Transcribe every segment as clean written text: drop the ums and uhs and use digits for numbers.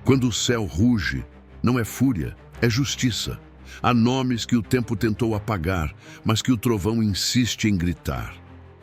Quando o céu ruge, não é fúria, é justiça. Há nomes que o tempo tentou apagar, mas que o trovão insiste em gritar.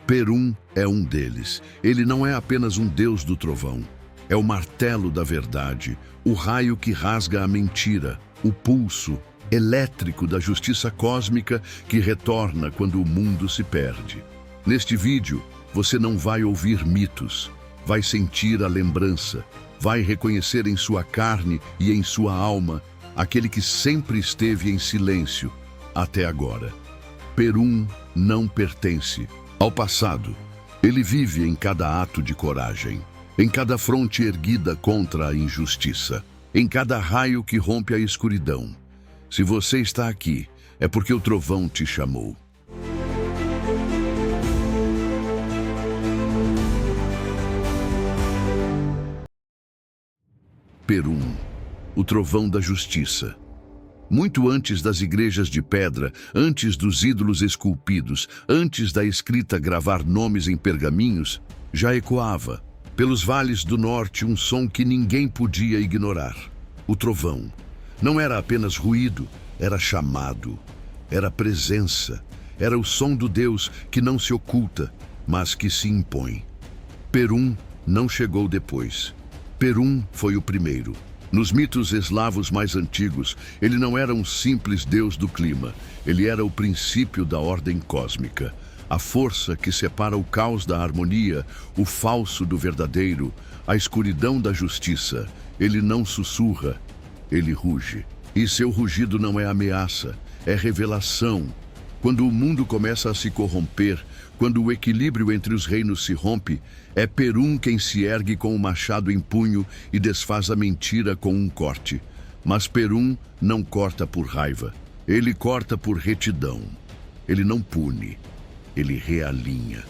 Perum é um deles. Ele não é apenas um deus do trovão. É o martelo da verdade, o raio que rasga a mentira, o pulso elétrico da justiça cósmica que retorna quando o mundo se perde. Neste vídeo, você não vai ouvir mitos, vai sentir a lembrança, vai reconhecer em sua carne e em sua alma aquele que sempre esteve em silêncio até agora. Perum não pertence ao passado. Ele vive em cada ato de coragem, em cada fronte erguida contra a injustiça, em cada raio que rompe a escuridão. Se você está aqui, é porque o trovão te chamou. Perum, o trovão da justiça. Muito antes das igrejas de pedra, antes dos ídolos esculpidos, antes da escrita gravar nomes em pergaminhos, já ecoava, pelos vales do norte, um som que ninguém podia ignorar. O trovão. Não era apenas ruído, era chamado, era presença, era o som do Deus que não se oculta, mas que se impõe. Perum não chegou depois. Perum foi o primeiro. Nos mitos eslavos mais antigos, ele não era um simples deus do clima, ele era o princípio da ordem cósmica, a força que separa o caos da harmonia, o falso do verdadeiro, a escuridão da justiça. Ele não sussurra, ele ruge. E seu rugido não é ameaça, é revelação. Quando o mundo começa a se corromper, quando o equilíbrio entre os reinos se rompe, é Perum quem se ergue com o machado em punho e desfaz a mentira com um corte. Mas Perum não corta por raiva, ele corta por retidão. Ele não pune, ele realinha.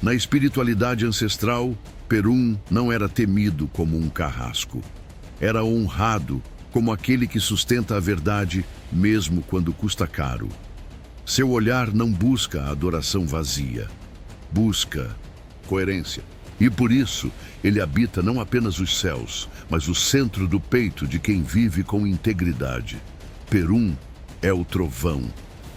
Na espiritualidade ancestral, Perum não era temido como um carrasco. Era honrado como aquele que sustenta a verdade, mesmo quando custa caro. Seu olhar não busca a adoração vazia, busca coerência. E por isso, ele habita não apenas os céus, mas o centro do peito de quem vive com integridade. Perum é o trovão,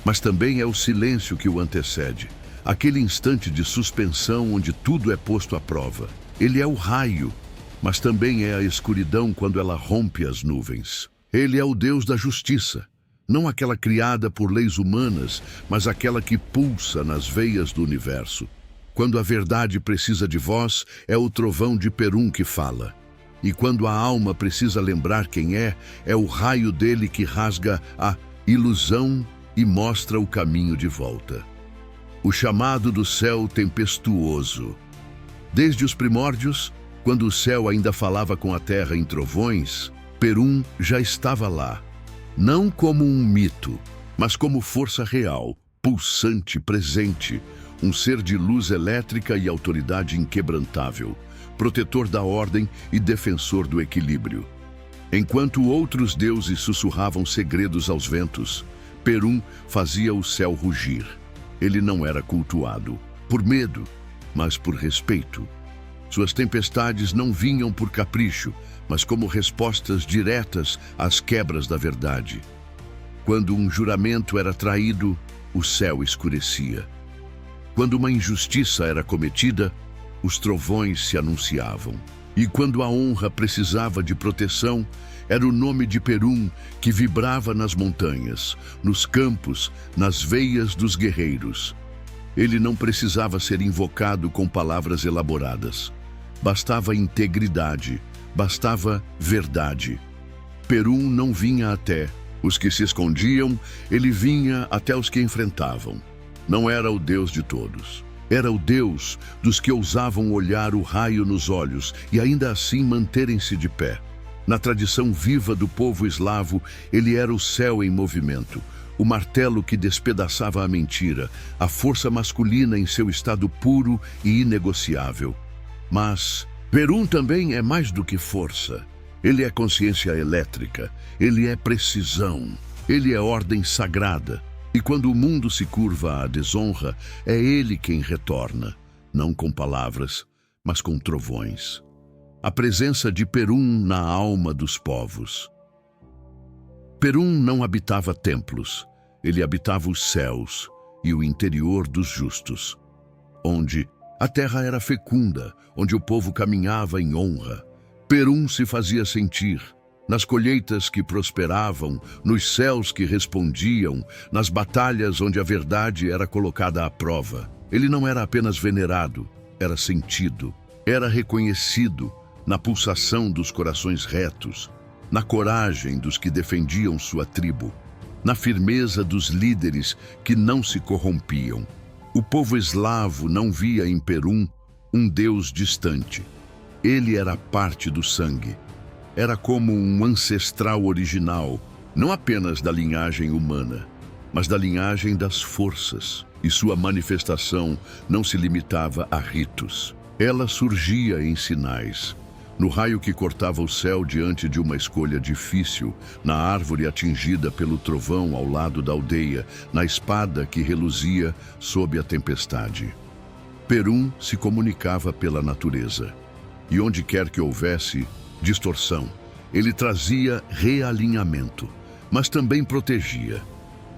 mas também é o silêncio que o antecede, aquele instante de suspensão onde tudo é posto à prova. Ele é o raio, mas também é a escuridão quando ela rompe as nuvens. Ele é o Deus da justiça, não aquela criada por leis humanas, mas aquela que pulsa nas veias do universo. Quando a verdade precisa de voz, é o trovão de Perum que fala. E quando a alma precisa lembrar quem é o raio dele que rasga a ilusão e mostra o caminho de volta. O chamado do céu tempestuoso. Desde os primórdios, quando o céu ainda falava com a terra em trovões, Perum já estava lá. Não como um mito, mas como força real, pulsante, presente, um ser de luz elétrica e autoridade inquebrantável, protetor da ordem e defensor do equilíbrio. Enquanto outros deuses sussurravam segredos aos ventos, Perum fazia o céu rugir. Ele não era cultuado por medo, mas por respeito. Suas tempestades não vinham por capricho, mas como respostas diretas às quebras da verdade. Quando um juramento era traído, o céu escurecia. Quando uma injustiça era cometida, os trovões se anunciavam. E quando a honra precisava de proteção, era o nome de Perum que vibrava nas montanhas, nos campos, nas veias dos guerreiros. Ele não precisava ser invocado com palavras elaboradas. Bastava integridade, bastava verdade. Perum não vinha até os que se escondiam, ele vinha até os que enfrentavam. Não era o Deus de todos. Era o Deus dos que ousavam olhar o raio nos olhos e ainda assim manterem-se de pé. Na tradição viva do povo eslavo, ele era o céu em movimento, o martelo que despedaçava a mentira, a força masculina em seu estado puro e inegociável. Mas Perum também é mais do que força. Ele é consciência elétrica, ele é precisão, ele é ordem sagrada. E quando o mundo se curva à desonra, é ele quem retorna, não com palavras, mas com trovões. A presença de Perum na alma dos povos. Perum não habitava templos, ele habitava os céus e o interior dos justos, onde a terra era fecunda, onde o povo caminhava em honra. Perum se fazia sentir nas colheitas que prosperavam, nos céus que respondiam, nas batalhas onde a verdade era colocada à prova. Ele não era apenas venerado, era sentido, era reconhecido na pulsação dos corações retos, na coragem dos que defendiam sua tribo, na firmeza dos líderes que não se corrompiam. O povo eslavo não via em Perum um Deus distante. Ele era parte do sangue. Era como um ancestral original, não apenas da linhagem humana, mas da linhagem das forças. E sua manifestação não se limitava a ritos. Ela surgia em sinais. No raio que cortava o céu diante de uma escolha difícil, na árvore atingida pelo trovão ao lado da aldeia, na espada que reluzia sob a tempestade. Perum se comunicava pela natureza. E onde quer que houvesse distorção, ele trazia realinhamento, mas também protegia.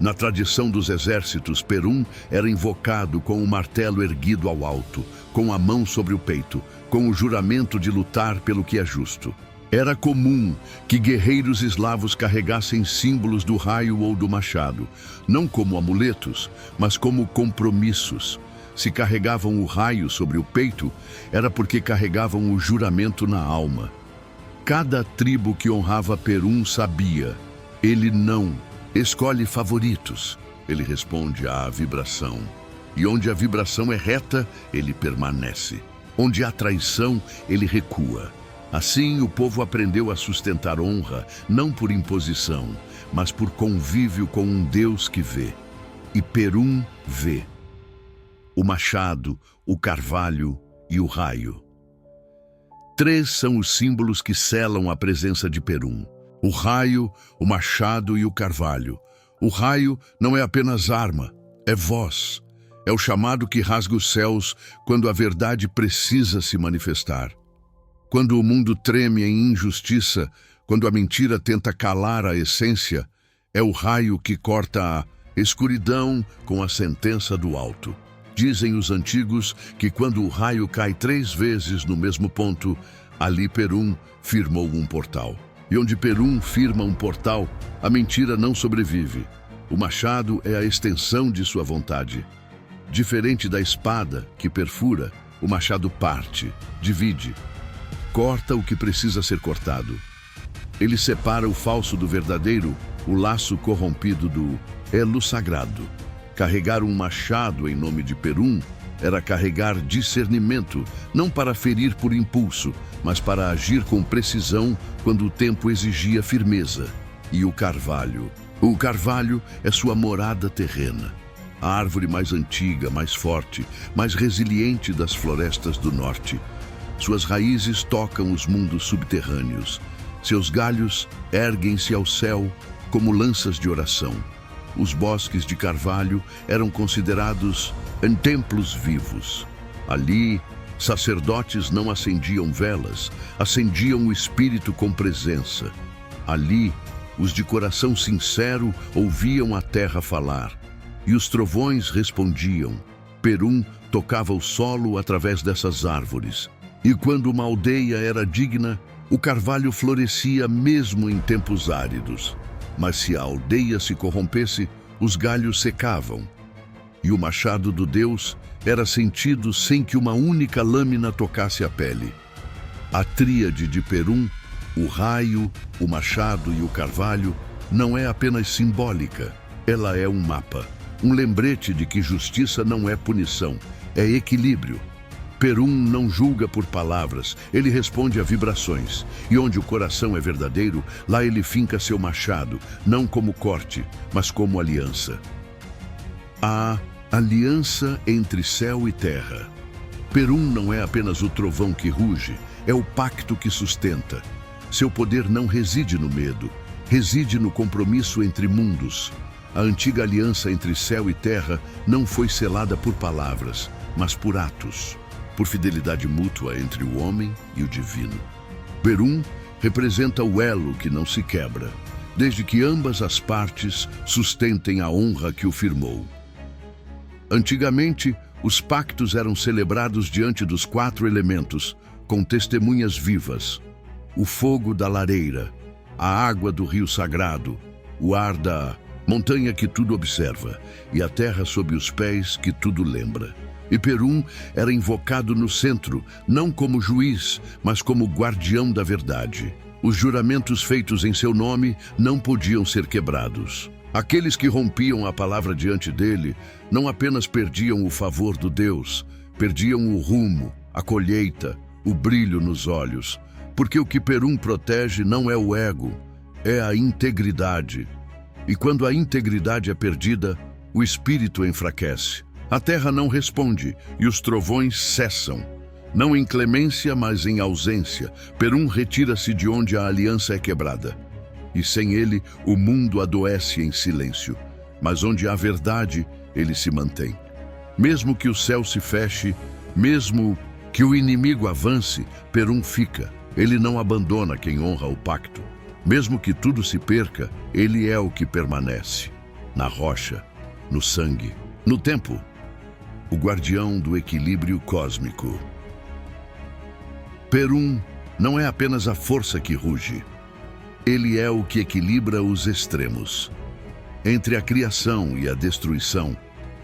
Na tradição dos exércitos, Perum era invocado com o martelo erguido ao alto, com a mão sobre o peito, com o juramento de lutar pelo que é justo. Era comum que guerreiros eslavos carregassem símbolos do raio ou do machado, não como amuletos, mas como compromissos. Se carregavam o raio sobre o peito, era porque carregavam o juramento na alma. Cada tribo que honrava Perum sabia, ele não escolhe favoritos, ele responde à vibração. E onde a vibração é reta, ele permanece. Onde há traição, ele recua. Assim, o povo aprendeu a sustentar honra, não por imposição, mas por convívio com um Deus que vê. E Perum vê. O machado, o carvalho e o raio. 3 são os símbolos que selam a presença de Perum. O raio, o machado e o carvalho. O raio não é apenas arma, é voz. É o chamado que rasga os céus quando a verdade precisa se manifestar. Quando o mundo treme em injustiça, quando a mentira tenta calar a essência, é o raio que corta a escuridão com a sentença do alto. Dizem os antigos que quando o raio cai 3 vezes no mesmo ponto, ali Perum firmou um portal. E onde Perum firma um portal, a mentira não sobrevive. O machado é a extensão de sua vontade. Diferente da espada, que perfura, o machado parte, divide, corta o que precisa ser cortado. Ele separa o falso do verdadeiro, o laço corrompido do elo sagrado. Carregar um machado em nome de Perum era carregar discernimento, não para ferir por impulso, mas para agir com precisão quando o tempo exigia firmeza. E o carvalho? O carvalho é sua morada terrena. A árvore mais antiga, mais forte, mais resiliente das florestas do norte. Suas raízes tocam os mundos subterrâneos. Seus galhos erguem-se ao céu como lanças de oração. Os bosques de carvalho eram considerados templos vivos. Ali, sacerdotes não acendiam velas, acendiam o espírito com presença. Ali, os de coração sincero ouviam a terra falar, e os trovões respondiam. Perum tocava o solo através dessas árvores. E quando uma aldeia era digna, o carvalho florescia mesmo em tempos áridos. Mas se a aldeia se corrompesse, os galhos secavam. E o machado do Deus era sentido sem que uma única lâmina tocasse a pele. A tríade de Perum, o raio, o machado e o carvalho, não é apenas simbólica. Ela é um mapa, um lembrete de que justiça não é punição, é equilíbrio. Perum não julga por palavras, ele responde a vibrações. E onde o coração é verdadeiro, lá ele finca seu machado, não como corte, mas como aliança. A aliança entre céu e terra. Perum não é apenas o trovão que ruge, é o pacto que sustenta. Seu poder não reside no medo, reside no compromisso entre mundos. A antiga aliança entre céu e terra não foi selada por palavras, mas por atos. Por fidelidade mútua entre o homem e o divino. Perum representa o elo que não se quebra, desde que ambas as partes sustentem a honra que o firmou. Antigamente, os pactos eram celebrados diante dos 4 elementos, com testemunhas vivas: o fogo da lareira, a água do rio sagrado, o ar da montanha que tudo observa e a terra sob os pés que tudo lembra. E Perum era invocado no centro, não como juiz, mas como guardião da verdade. Os juramentos feitos em seu nome não podiam ser quebrados. Aqueles que rompiam a palavra diante dele não apenas perdiam o favor do Deus, perdiam o rumo, a colheita, o brilho nos olhos. Porque o que Perum protege não é o ego, é a integridade. E quando a integridade é perdida, o espírito enfraquece. A terra não responde e os trovões cessam. Não em clemência, mas em ausência. Perum retira-se de onde a aliança é quebrada. E sem ele, o mundo adoece em silêncio. Mas onde há verdade, ele se mantém. Mesmo que o céu se feche, mesmo que o inimigo avance, Perum fica. Ele não abandona quem honra o pacto. Mesmo que tudo se perca, ele é o que permanece. Na rocha, no sangue, no tempo. O guardião do equilíbrio cósmico. Perum não é apenas a força que ruge. Ele é o que equilibra os extremos. Entre a criação e a destruição,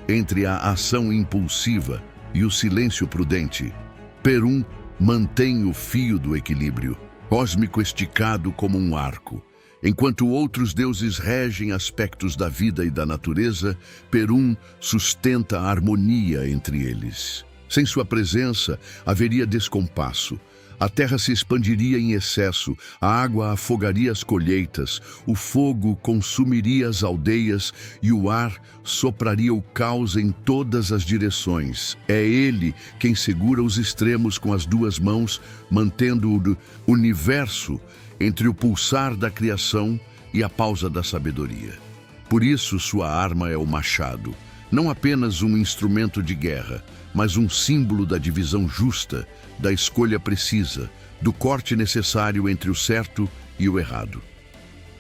entre a ação impulsiva e o silêncio prudente, Perum mantém o fio do equilíbrio, cósmico esticado como um arco. Enquanto outros deuses regem aspectos da vida e da natureza, Perum sustenta a harmonia entre eles. Sem sua presença, haveria descompasso. A terra se expandiria em excesso, a água afogaria as colheitas, o fogo consumiria as aldeias e o ar sopraria o caos em todas as direções. É ele quem segura os extremos com as 2 mãos, mantendo o universo entre o pulsar da criação e a pausa da sabedoria. Por isso, sua arma é o machado, não apenas um instrumento de guerra, mas um símbolo da divisão justa, da escolha precisa, do corte necessário entre o certo e o errado.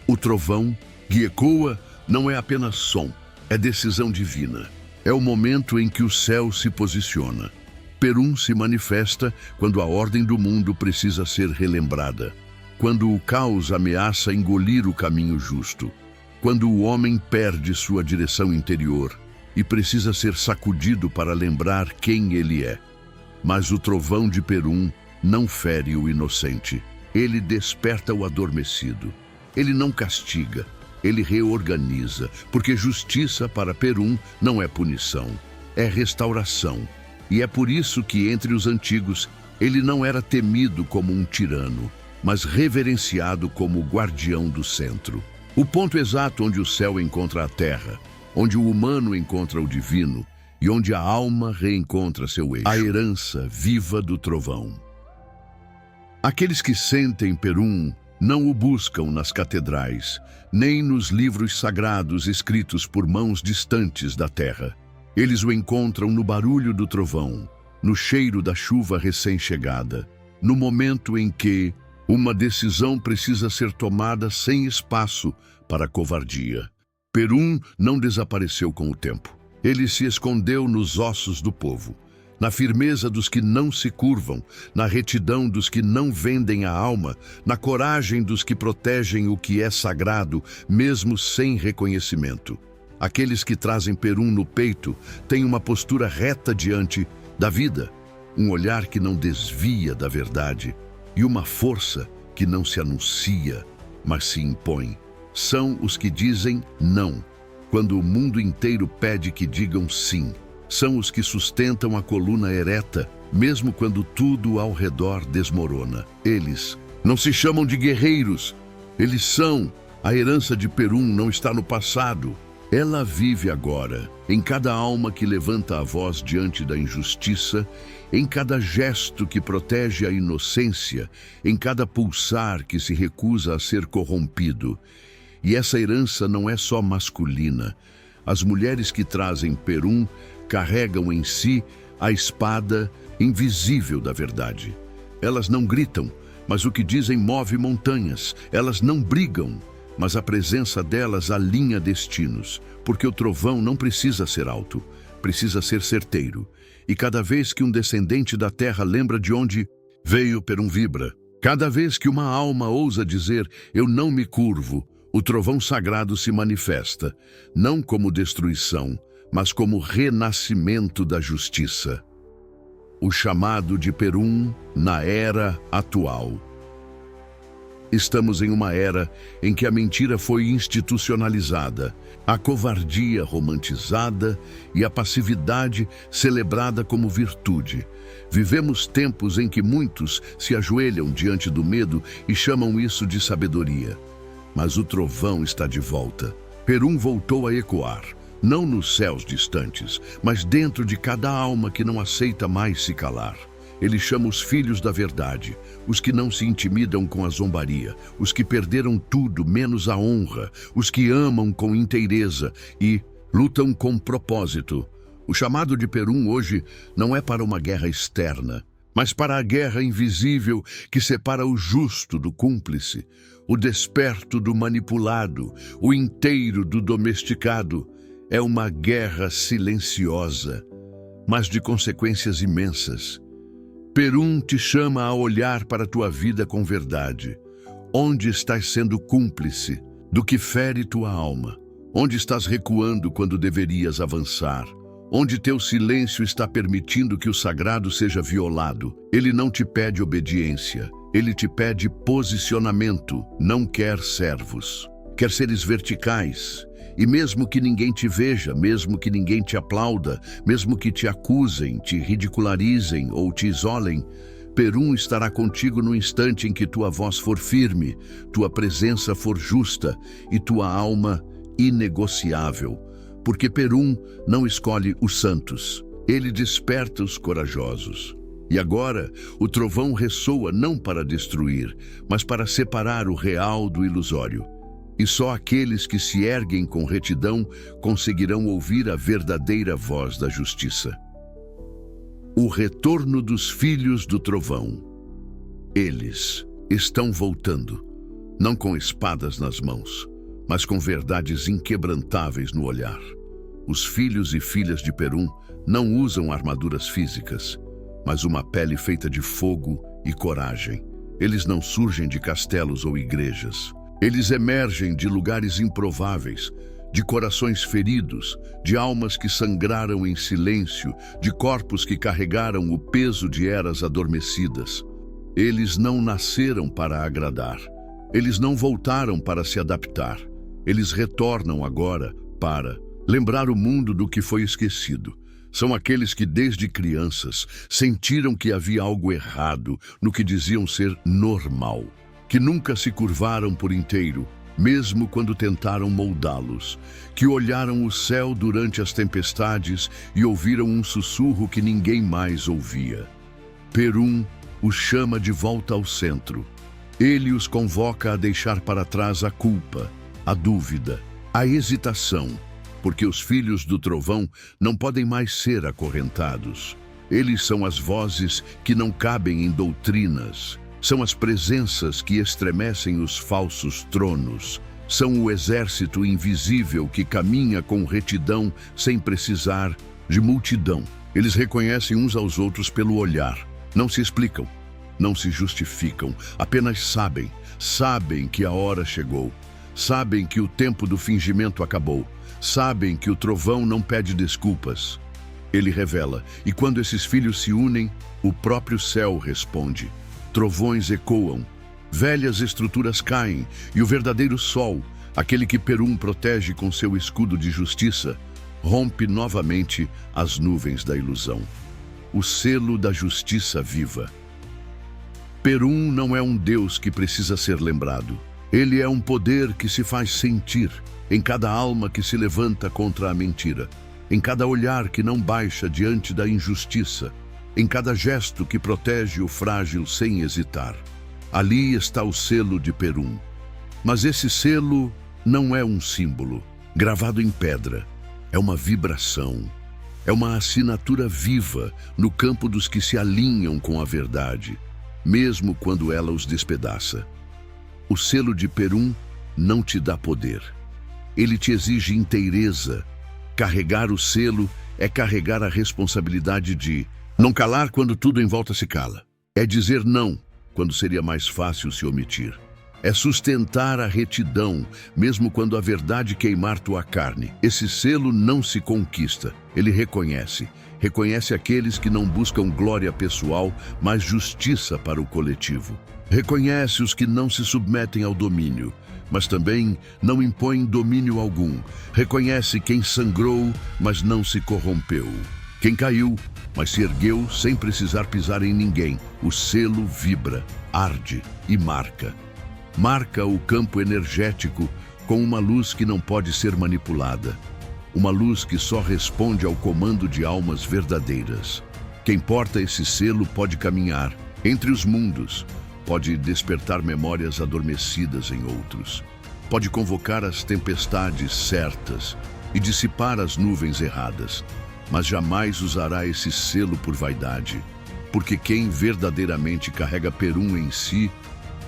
O trovão, que ecoa, não é apenas som, é decisão divina. É o momento em que o céu se posiciona. Perum se manifesta quando a ordem do mundo precisa ser relembrada. Quando o caos ameaça engolir o caminho justo, quando o homem perde sua direção interior e precisa ser sacudido para lembrar quem ele é. Mas o trovão de Perum não fere o inocente, ele desperta o adormecido. Ele não castiga, ele reorganiza, porque justiça para Perum não é punição, é restauração. E é por isso que entre os antigos ele não era temido como um tirano, mas reverenciado como o guardião do centro. O ponto exato onde o céu encontra a terra, onde o humano encontra o divino e onde a alma reencontra seu eixo. A herança viva do trovão. Aqueles que sentem Perum não o buscam nas catedrais, nem nos livros sagrados escritos por mãos distantes da terra. Eles o encontram no barulho do trovão, no cheiro da chuva recém-chegada, no momento em que uma decisão precisa ser tomada sem espaço para covardia. Perum não desapareceu com o tempo. Ele se escondeu nos ossos do povo, na firmeza dos que não se curvam, na retidão dos que não vendem a alma, na coragem dos que protegem o que é sagrado, mesmo sem reconhecimento. Aqueles que trazem Perum no peito têm uma postura reta diante da vida, um olhar que não desvia da verdade, e uma força que não se anuncia, mas se impõe. São os que dizem não, quando o mundo inteiro pede que digam sim. São os que sustentam a coluna ereta, mesmo quando tudo ao redor desmorona. Eles não se chamam de guerreiros, eles são. A herança de Perum não está no passado. Ela vive agora, em cada alma que levanta a voz diante da injustiça, em cada gesto que protege a inocência, em cada pulsar que se recusa a ser corrompido. E essa herança não é só masculina. As mulheres que trazem Perum carregam em si a espada invisível da verdade. Elas não gritam, Mas o que dizem move montanhas. Elas não brigam, mas a presença delas alinha destinos, porque o trovão não precisa ser alto, precisa ser certeiro. E cada vez que um descendente da terra lembra de onde veio, Perun vibra. Cada vez que uma alma ousa dizer, eu não me curvo, o trovão sagrado se manifesta, não como destruição, mas como renascimento da justiça. O chamado de Perun na era atual. Estamos em uma era em que a mentira foi institucionalizada, a covardia romantizada e a passividade celebrada como virtude. Vivemos tempos em que muitos se ajoelham diante do medo e chamam isso de sabedoria. Mas o trovão está de volta. Perun voltou a ecoar, não nos céus distantes, mas dentro de cada alma que não aceita mais se calar. Ele chama os filhos da verdade, os que não se intimidam com a zombaria, os que perderam tudo menos a honra, os que amam com inteireza e lutam com propósito. O chamado de Perun hoje não é para uma guerra externa, mas para a guerra invisível que separa o justo do cúmplice, o desperto do manipulado, o inteiro do domesticado. É uma guerra silenciosa, mas de consequências imensas. Perun te chama a olhar para a tua vida com verdade. Onde estás sendo cúmplice do que fere tua alma? Onde estás recuando quando deverias avançar? Onde teu silêncio está permitindo que o sagrado seja violado? Ele não te pede obediência, ele te pede posicionamento, não quer servos. Quer seres verticais. E mesmo que ninguém te veja, mesmo que ninguém te aplauda, mesmo que te acusem, te ridicularizem ou te isolem, Perun estará contigo no instante em que tua voz for firme, tua presença for justa e tua alma inegociável. Porque Perun não escolhe os santos, ele desperta os corajosos. E agora, o trovão ressoa não para destruir, mas para separar o real do ilusório. E só aqueles que se erguem com retidão conseguirão ouvir a verdadeira voz da justiça. O retorno dos filhos do trovão. Eles estão voltando, não com espadas nas mãos, mas com verdades inquebrantáveis no olhar. Os filhos e filhas de Perun não usam armaduras físicas, mas uma pele feita de fogo e coragem. Eles não surgem de castelos ou igrejas. Eles emergem de lugares improváveis, de corações feridos, de almas que sangraram em silêncio, de corpos que carregaram o peso de eras adormecidas. Eles não nasceram para agradar. Eles não voltaram para se adaptar. Eles retornam agora para lembrar o mundo do que foi esquecido. São aqueles que desde crianças sentiram que havia algo errado no que diziam ser normal. Que nunca se curvaram por inteiro, mesmo quando tentaram moldá-los, que olharam o céu durante as tempestades e ouviram um sussurro que ninguém mais ouvia. Perun os chama de volta ao centro. Ele os convoca a deixar para trás a culpa, a dúvida, a hesitação, porque os filhos do trovão não podem mais ser acorrentados. Eles são as vozes que não cabem em doutrinas. São as presenças que estremecem os falsos tronos. São o exército invisível que caminha com retidão sem precisar de multidão. Eles reconhecem uns aos outros pelo olhar. Não se explicam, não se justificam, apenas sabem. Sabem que a hora chegou. Sabem que o tempo do fingimento acabou. Sabem que o trovão não pede desculpas. Ele revela, e quando esses filhos se unem, o próprio céu responde. Trovões ecoam, velhas estruturas caem, e o verdadeiro sol, aquele que Perun protege com seu escudo de justiça, rompe novamente as nuvens da ilusão. O selo da justiça viva. Perun não é um Deus que precisa ser lembrado. Ele é um poder que se faz sentir em cada alma que se levanta contra a mentira, em cada olhar que não baixa diante da injustiça, em cada gesto que protege o frágil sem hesitar. Ali está o selo de Perun. Mas esse selo não é um símbolo gravado em pedra. É uma vibração. É uma assinatura viva no campo dos que se alinham com a verdade. mesmo quando ela os despedaça. O selo de Perun não te dá poder. Ele te exige inteireza. Carregar o selo é carregar a responsabilidade de não calar quando tudo em volta se cala. É dizer não quando seria mais fácil se omitir. É sustentar a retidão, mesmo quando a verdade queimar tua carne. Esse selo não se conquista, ele reconhece. Reconhece aqueles que não buscam glória pessoal, mas justiça para o coletivo. Reconhece os que não se submetem ao domínio, mas também não impõem domínio algum. Reconhece quem sangrou, mas não se corrompeu. Quem caiu, mas se ergueu sem precisar pisar em ninguém. O selo vibra, arde e marca. Marca o campo energético com uma luz que não pode ser manipulada. Uma luz que só responde ao comando de almas verdadeiras. Quem porta esse selo pode caminhar entre os mundos, pode despertar memórias adormecidas em outros, pode convocar as tempestades certas e dissipar as nuvens erradas, mas jamais usará esse selo por vaidade, porque quem verdadeiramente carrega Perun em si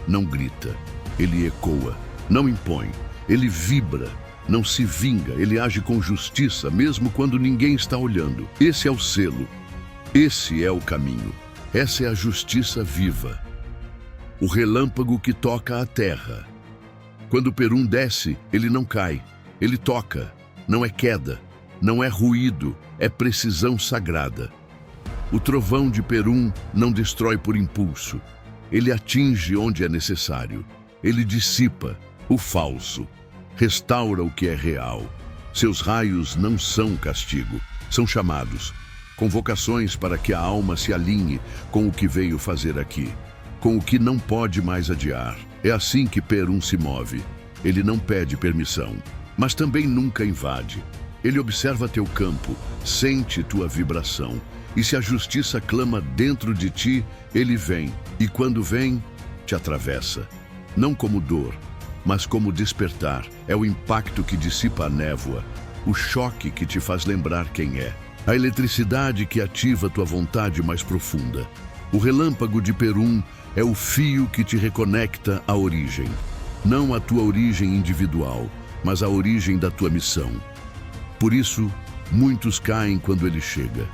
não grita, ele ecoa, não impõe, ele vibra, não se vinga, ele age com justiça, mesmo quando ninguém está olhando. Esse é o selo, esse é o caminho, essa é a justiça viva. O relâmpago que toca a terra. Quando Perun desce, ele não cai, ele toca, não é queda, não é ruído, é precisão sagrada. O trovão de Perun não destrói por impulso, ele atinge onde é necessário, ele dissipa o falso. Restaura o que é real. Seus raios não são castigo, são chamados, convocações para que a alma se alinhe com o que veio fazer aqui, com o que não pode mais adiar. É assim que Perun se move. Ele não pede permissão, mas também nunca invade. Ele observa teu campo, sente tua vibração, e se a justiça clama dentro de ti, ele vem, e quando vem, te atravessa, não como dor, mas como despertar. É o impacto que dissipa a névoa, o choque que te faz lembrar quem é, a eletricidade que ativa tua vontade mais profunda. O relâmpago de Perun é o fio que te reconecta à origem, não à tua origem individual, mas à origem da tua missão. Por isso, muitos caem quando ele chega,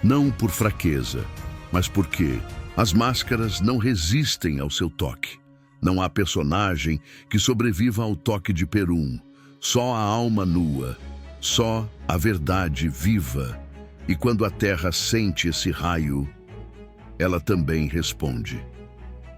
não por fraqueza, mas porque as máscaras não resistem ao seu toque. Não há personagem que sobreviva ao toque de Perun, só a alma nua, só a verdade viva. E quando a terra sente esse raio, ela também responde,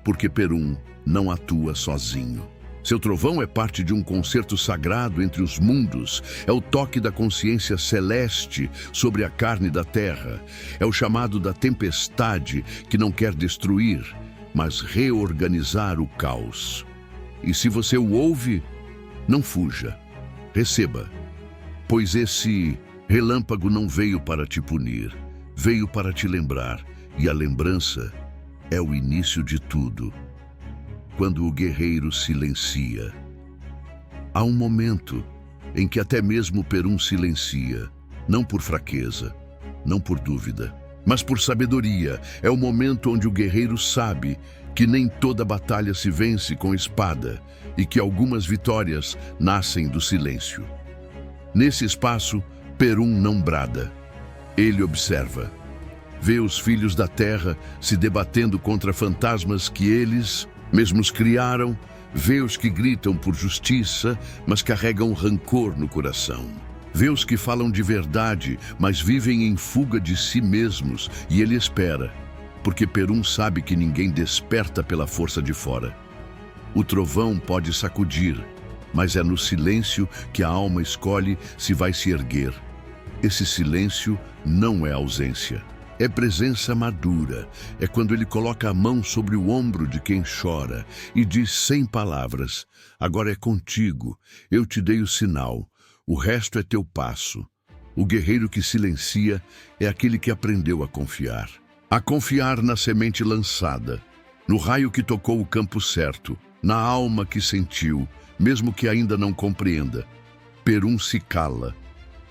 porque Perun não atua sozinho. Seu trovão é parte de um concerto sagrado entre os mundos, é o toque da consciência celeste sobre a carne da terra, é o chamado da tempestade que não quer destruir, mas reorganizar o caos. E se você o ouve, não fuja, receba, pois esse relâmpago não veio para te punir, veio para te lembrar, e a lembrança é o início de tudo. Quando o guerreiro silencia, há um momento em que até mesmo Perun silencia, não por fraqueza, não por dúvida, mas por sabedoria. É o momento onde o guerreiro sabe que nem toda batalha se vence com espada e que algumas vitórias nascem do silêncio. Nesse espaço, Perun não brada. Ele observa. Vê os filhos da terra se debatendo contra fantasmas que eles mesmos criaram. Vê os que gritam por justiça, mas carregam rancor no coração. Vê os que falam de verdade, mas vivem em fuga de si mesmos, e ele espera, porque Perun sabe que ninguém desperta pela força de fora. O trovão pode sacudir, mas é no silêncio que a alma escolhe se vai se erguer. Esse silêncio não é ausência, é presença madura. É quando ele coloca a mão sobre o ombro de quem chora e diz sem palavras: agora é contigo, eu te dei o sinal. O resto é teu passo. O guerreiro que silencia é aquele que aprendeu a confiar. A confiar na semente lançada, no raio que tocou o campo certo, na alma que sentiu, mesmo que ainda não compreenda. Perun se cala,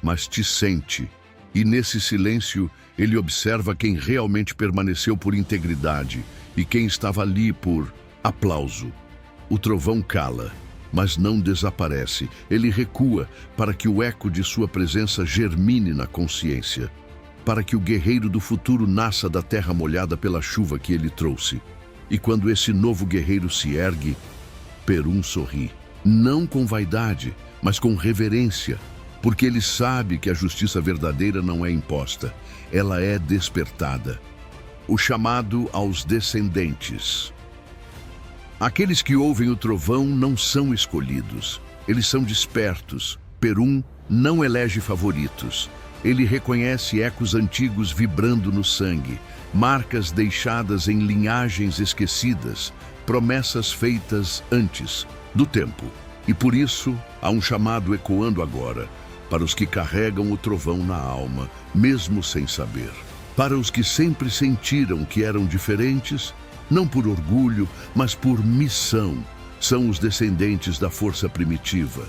mas te sente, e nesse silêncio ele observa quem realmente permaneceu por integridade e quem estava ali por aplauso. O trovão cala, mas não desaparece. Ele recua para que o eco de sua presença germine na consciência, para que o guerreiro do futuro nasça da terra molhada pela chuva que ele trouxe. E quando esse novo guerreiro se ergue, Perun sorri, não com vaidade, mas com reverência, porque ele sabe que a justiça verdadeira não é imposta, ela é despertada. O chamado aos descendentes. Aqueles que ouvem o trovão não são escolhidos, eles são despertos. Perun não elege favoritos. Ele reconhece ecos antigos vibrando no sangue, marcas deixadas em linhagens esquecidas, promessas feitas antes do tempo. E por isso, há um chamado ecoando agora, para os que carregam o trovão na alma, mesmo sem saber. Para os que sempre sentiram que eram diferentes, não por orgulho, mas por missão, são os descendentes da força primitiva.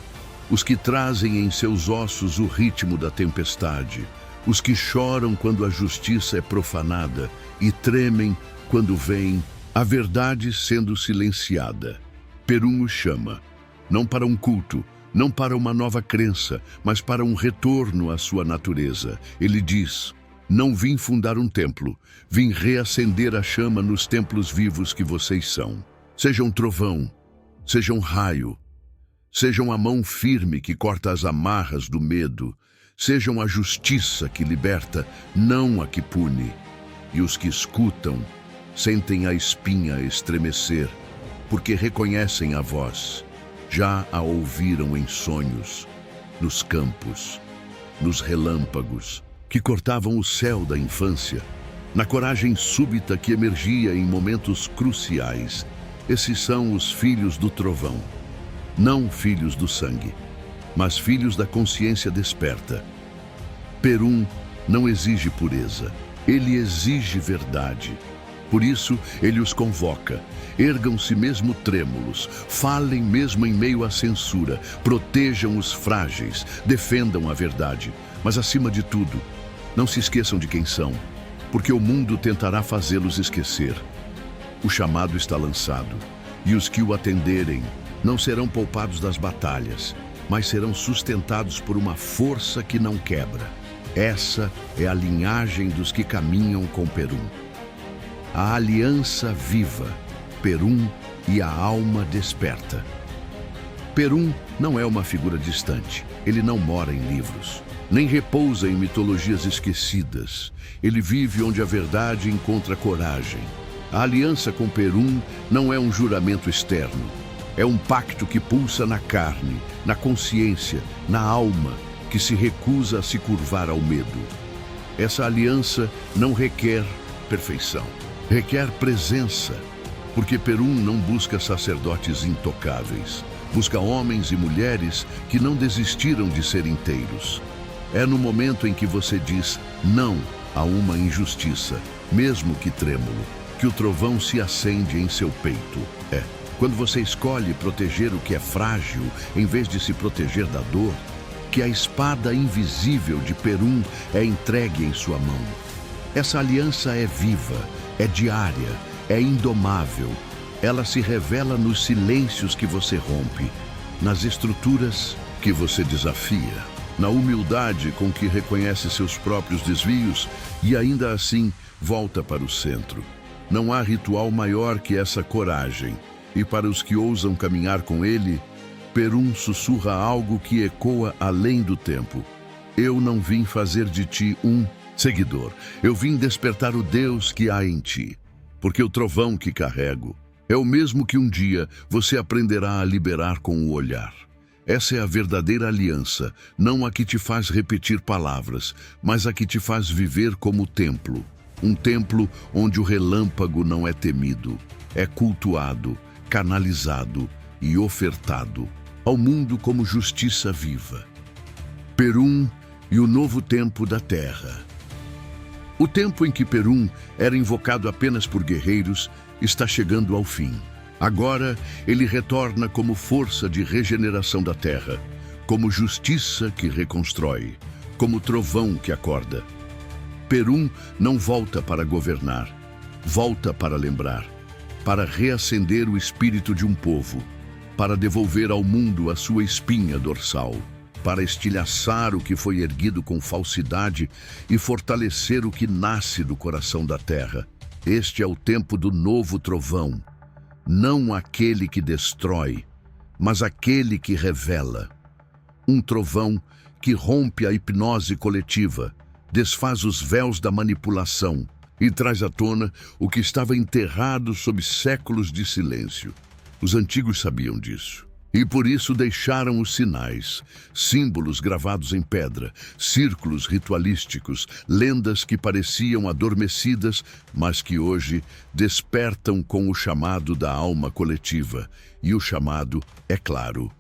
Os que trazem em seus ossos o ritmo da tempestade, os que choram quando a justiça é profanada e tremem quando veem a verdade sendo silenciada. Perun o chama, não para um culto, não para uma nova crença, mas para um retorno à sua natureza. Ele diz: não vim fundar um templo, vim reacender a chama nos templos vivos que vocês são. Sejam trovão, sejam raio, sejam a mão firme que corta as amarras do medo, sejam a justiça que liberta, não a que pune. E os que escutam sentem a espinha estremecer, porque reconhecem a voz. Já a ouviram em sonhos, nos campos, nos relâmpagos que cortavam o céu da infância, na coragem súbita que emergia em momentos cruciais. Esses são os filhos do trovão. Não filhos do sangue, mas filhos da consciência desperta. Perun não exige pureza, ele exige verdade. Por isso, ele os convoca. Ergam-se mesmo trêmulos, falem mesmo em meio à censura, protejam os frágeis, defendam a verdade. Mas, acima de tudo, não se esqueçam de quem são, porque o mundo tentará fazê-los esquecer. O chamado está lançado, e os que o atenderem não serão poupados das batalhas, mas serão sustentados por uma força que não quebra. Essa é a linhagem dos que caminham com Perun. A aliança viva, Perun e a alma desperta. Perun não é uma figura distante, ele não mora em livros, nem repousa em mitologias esquecidas. Ele vive onde a verdade encontra coragem. A aliança com Perun não é um juramento externo, é um pacto que pulsa na carne, na consciência, na alma, que se recusa a se curvar ao medo. Essa aliança não requer perfeição, requer presença, porque Perun não busca sacerdotes intocáveis, busca homens e mulheres que não desistiram de ser inteiros. É no momento em que você diz não a uma injustiça, mesmo que trêmulo, que o trovão se acende em seu peito. Quando você escolhe proteger o que é frágil, em vez de se proteger da dor, que a espada invisível de Perun é entregue em sua mão. Essa aliança é viva, é diária, é indomável. Ela se revela nos silêncios que você rompe, nas estruturas que você desafia, na humildade com que reconhece seus próprios desvios e ainda assim volta para o centro. Não há ritual maior que essa coragem. E para os que ousam caminhar com ele, Perun sussurra algo que ecoa além do tempo. Eu não vim fazer de ti um seguidor. Eu vim despertar o Deus que há em ti. Porque o trovão que carrego é o mesmo que um dia você aprenderá a liberar com o olhar. Essa é a verdadeira aliança, não a que te faz repetir palavras, mas a que te faz viver como templo. Um templo onde o relâmpago não é temido, é cultuado, canalizado e ofertado ao mundo como justiça viva. Perun e o novo tempo da Terra. O tempo em que Perun era invocado apenas por guerreiros está chegando ao fim. Agora ele retorna como força de regeneração da Terra, como justiça que reconstrói, como trovão que acorda. Perun não volta para governar, volta para lembrar. para reacender o espírito de um povo, para devolver ao mundo a sua espinha dorsal, para estilhaçar o que foi erguido com falsidade e fortalecer o que nasce do coração da terra. Este é o tempo do novo trovão, não aquele que destrói, mas aquele que revela. Um trovão que rompe a hipnose coletiva, desfaz os véus da manipulação e traz à tona o que estava enterrado sob séculos de silêncio. Os antigos sabiam disso. E por isso deixaram os sinais, símbolos gravados em pedra, círculos ritualísticos, lendas que pareciam adormecidas, mas que hoje despertam com o chamado da alma coletiva. E o chamado é claro: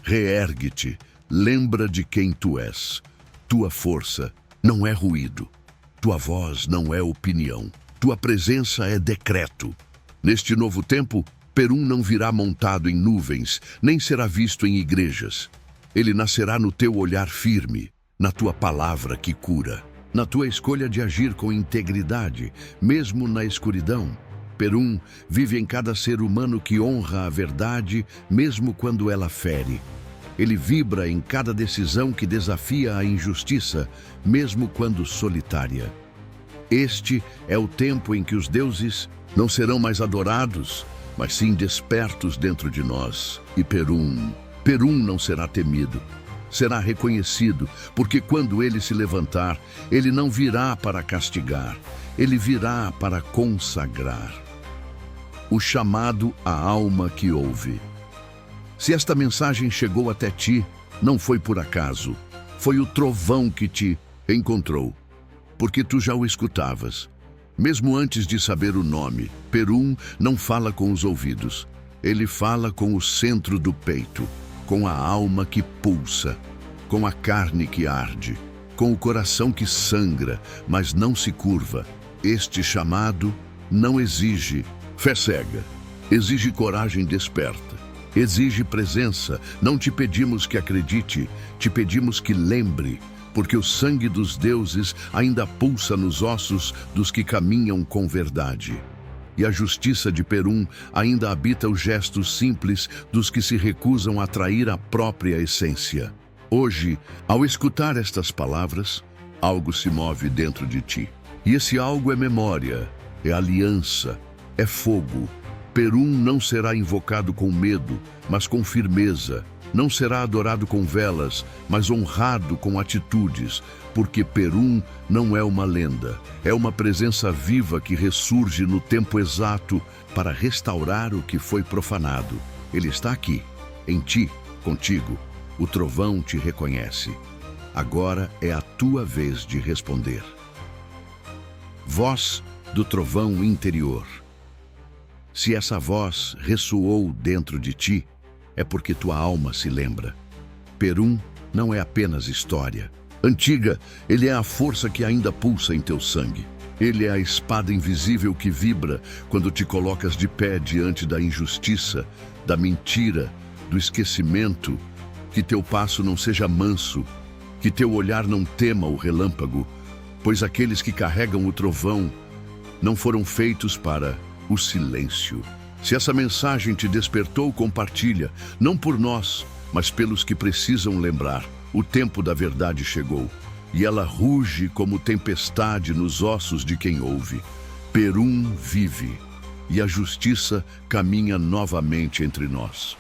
reergue-te, lembra de quem tu és. Tua força não é ruído, tua voz não é opinião, tua presença é decreto. Neste novo tempo, Perum não virá montado em nuvens, nem será visto em igrejas. Ele nascerá no teu olhar firme, na tua palavra que cura, na tua escolha de agir com integridade, mesmo na escuridão. Perum vive em cada ser humano que honra a verdade, mesmo quando ela fere. Ele vibra em cada decisão que desafia a injustiça, mesmo quando solitária. Este é o tempo em que os deuses não serão mais adorados, mas sim despertos dentro de nós. E Perum não será temido, será reconhecido, porque quando ele se levantar, ele não virá para castigar, ele virá para consagrar. O chamado à alma que ouve. Se esta mensagem chegou até ti, não foi por acaso, foi o trovão que te encontrou, porque tu já o escutavas. Mesmo antes de saber o nome, Perum não fala com os ouvidos. Ele fala com o centro do peito, com a alma que pulsa, com a carne que arde, com o coração que sangra, mas não se curva. Este chamado não exige fé cega, exige coragem desperta, exige presença. Não te pedimos que acredite, te pedimos que lembre, porque o sangue dos deuses ainda pulsa nos ossos dos que caminham com verdade. E a justiça de Perum ainda habita os gestos simples dos que se recusam a trair a própria essência. Hoje, ao escutar estas palavras, algo se move dentro de ti. E esse algo é memória, é aliança, é fogo. Perum não será invocado com medo, mas com firmeza. Não será adorado com velas, mas honrado com atitudes, porque Perum não é uma lenda, é uma presença viva que ressurge no tempo exato para restaurar o que foi profanado. Ele está aqui, em ti, contigo. O trovão te reconhece. Agora é a tua vez de responder. Voz do trovão interior. Se essa voz ressoou dentro de ti, é porque tua alma se lembra. Perum não é apenas história antiga, ele é a força que ainda pulsa em teu sangue. Ele é a espada invisível que vibra quando te colocas de pé diante da injustiça, da mentira, do esquecimento. Que teu passo não seja manso, que teu olhar não tema o relâmpago, pois aqueles que carregam o trovão não foram feitos para o silêncio. Se essa mensagem te despertou, compartilha, não por nós, mas pelos que precisam lembrar. O tempo da verdade chegou, e ela ruge como tempestade nos ossos de quem ouve. Perum vive, e a justiça caminha novamente entre nós.